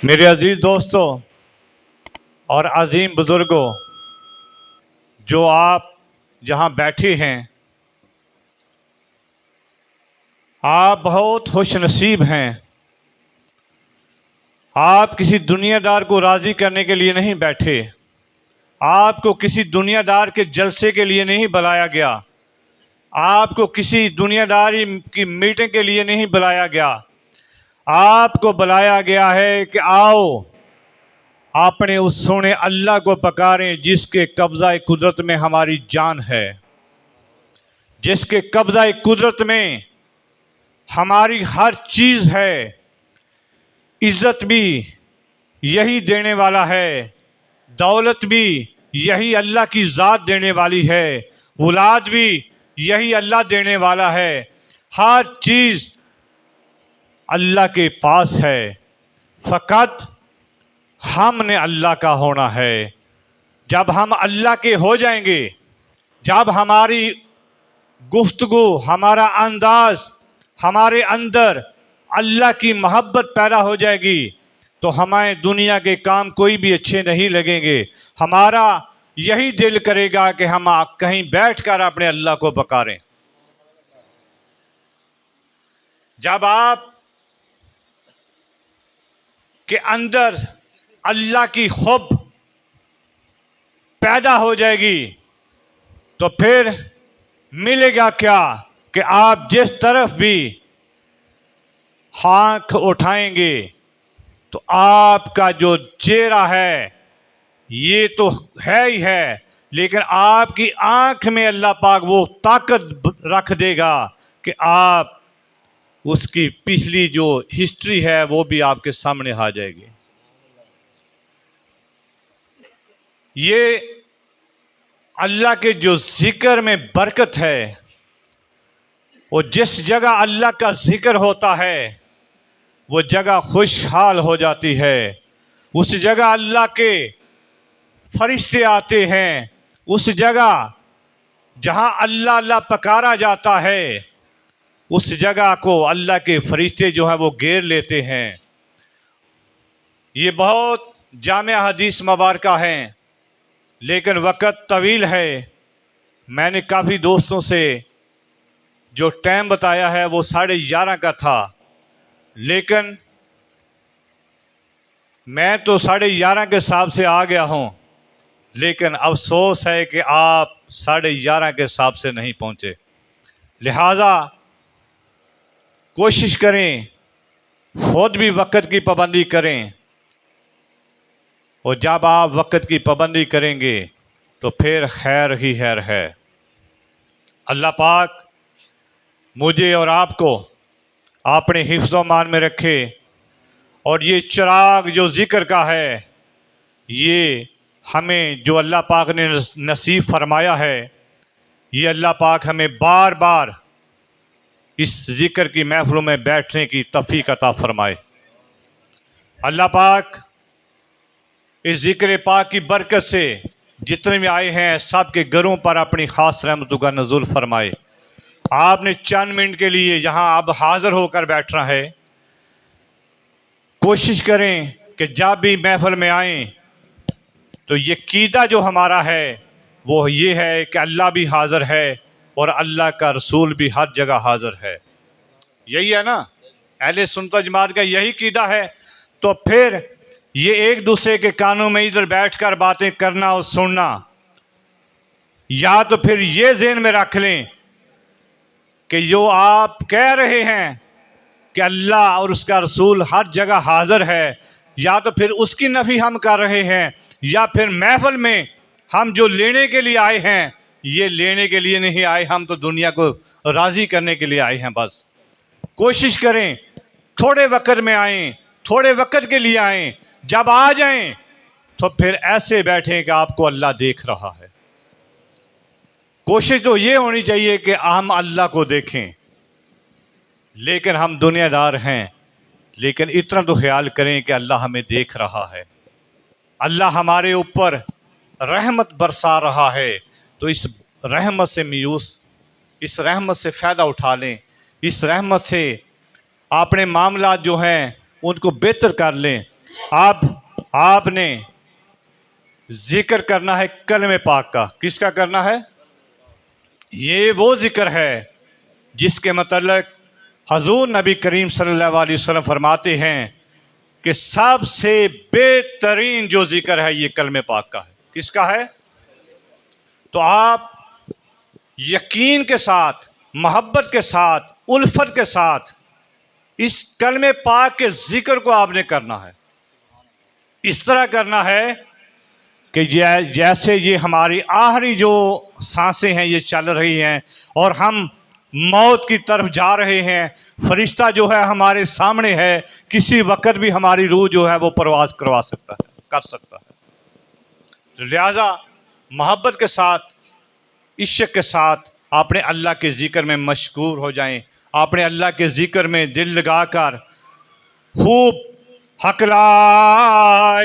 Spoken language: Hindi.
मेरे अजीज़ दोस्तों और अजीम बुज़ुर्गों, जो आप जहाँ बैठे हैं, आप बहुत खुशनसीब हैं। आप किसी दुनियादार को राज़ी करने के लिए नहीं बैठे, आपको किसी दुनियादार के जलसे के लिए नहीं बुलाया गया, आपको किसी दुनियादारी की मीटिंग के लिए नहीं बुलाया गया। आपको बुलाया गया है कि आओ अपने उस सोने अल्लाह को पुकारें जिसके कब्ज़ा कुदरत में हमारी जान है, जिसके कब्ज़ा कुदरत में हमारी हर चीज़ है। इज़्ज़त भी यही देने वाला है, दौलत भी यही अल्लाह की ज़ात देने वाली है, औलाद भी यही अल्लाह देने वाला है। हर चीज़ अल्लाह के पास है, फ़कत हमने अल्लाह का होना है। जब हम अल्लाह के हो जाएंगे, जब हमारी गुफ्तगू, हमारा अंदाज, हमारे अंदर अल्लाह की मोहब्बत पैदा हो जाएगी, तो हमें दुनिया के काम कोई भी अच्छे नहीं लगेंगे। हमारा यही दिल करेगा कि हम कहीं बैठकर अपने अल्लाह को पुकारें। जब आप के अंदर अल्लाह की हुब पैदा हो जाएगी, तो फिर मिलेगा क्या कि आप जिस तरफ भी आँख उठाएंगे तो आपका जो चेहरा है ये तो है ही है, लेकिन आपकी आँख में अल्लाह पाक वो ताकत रख देगा कि आप उसकी पिछली जो हिस्ट्री है वो भी आपके सामने आ जाएगी। ये अल्लाह के जो जिक्र में बरकत है, वो जिस जगह अल्लाह का जिक्र होता है वो जगह खुशहाल हो जाती है। उस जगह अल्लाह के फरिश्ते आते हैं, उस जगह जहां अल्लाह अल्लाह पुकारा जाता है उस जगह को अल्लाह के फरिश्ते जो हैं वो घेर लेते हैं। ये बहुत जामिया हदीस मुबारका हैं, लेकिन वक़्त तवील है। मैंने काफ़ी दोस्तों से जो टाइम बताया है वो 11:30 का था, लेकिन मैं तो 11:30 के हिसाब से आ गया हूँ, लेकिन अफसोस है कि आप 11:30 के हिसाब से नहीं पहुँचे। लिहाजा कोशिश करें, खुद भी वक़्त की पाबंदी करें, और जब आप वक़्त की पाबंदी करेंगे तो फिर खैर ही खैर है। अल्लाह पाक मुझे और आपको अपने हिफ्ज़ मान में रखे, और ये चिराग जो ज़िक्र का है ये हमें जो अल्लाह पाक ने नसीब फरमाया है, ये अल्लाह पाक हमें बार बार इस ज़िक्र की महफ़िलों में बैठने की तौफ़ीक़ अता फरमाए। अल्लाह पाक इस ज़िक्र पाक की बरकत से जितने भी आए हैं सब के घरों पर अपनी ख़ास रहमतों का नज़ुल फरमाए। आपने चंद मिनट के लिए यहाँ अब हाज़िर होकर बैठना है। कोशिश करें कि जब भी महफ़िल में आएँ तो ये कीदा जो हमारा है वो ये है कि अल्लाह भी हाज़िर है और अल्लाह का रसूल भी हर जगह हाज़िर है। यही है ना, अहले सुन्नत जमात का यही कीदा है। तो फिर ये एक दूसरे के कानों में इधर बैठकर बातें करना और सुनना, या तो फिर ये ज़हन में रख लें कि जो आप कह रहे हैं कि अल्लाह और उसका रसूल हर जगह हाज़िर है, या तो फिर उसकी नफ़ी हम कर रहे हैं, या फिर महफ़िल में हम जो लेने के लिए आए हैं ये लेने के लिए नहीं आए, हम तो दुनिया को राज़ी करने के लिए आए हैं। बस कोशिश करें थोड़े वक़्त में आएँ, थोड़े वक़्त के लिए आएँ, जब आ जाएं तो फिर ऐसे बैठें कि आपको अल्लाह देख रहा है। कोशिश तो ये होनी चाहिए कि हम अल्लाह को देखें, लेकिन हम दुनियादार हैं, लेकिन इतना तो ख्याल करें कि अल्लाह हमें देख रहा है, अल्लाह हमारे ऊपर रहमत बरसा रहा है। तो इस रहमत से मायूस, इस रहमत से फ़ायदा उठा लें, इस रहमत से अपने मामला जो हैं उनको बेहतर कर लें। आपने जिक्र करना है कलमे पाक का। किसका करना है? ये वो जिक्र है जिसके मतलब हजूर नबी करीम सल्लल्लाहु अलैहि वसल्लम फरमाते हैं कि सबसे बेहतरीन जो जिक्र है ये कलमे पाक का है। किसका है? तो आप यकीन के साथ, मोहब्बत के साथ, उल्फत के साथ इस कलमे पाक के जिक्र को आपने करना है। इस तरह करना है कि जैसे ये हमारी आखिरी जो सांसें हैं ये चल रही हैं और हम मौत की तरफ जा रहे हैं, फरिश्ता जो है हमारे सामने है, किसी वक्त भी हमारी रूह जो है वो परवाज़ करवा सकता है, कर सकता है। तो लिहाजा मोहब्बत के साथ, इश्क के साथ आपने अल्लाह के ज़िक्र में मशगूल हो जाएं। आपने अल्लाह के ज़िक्र में दिल लगाकर खूब हकला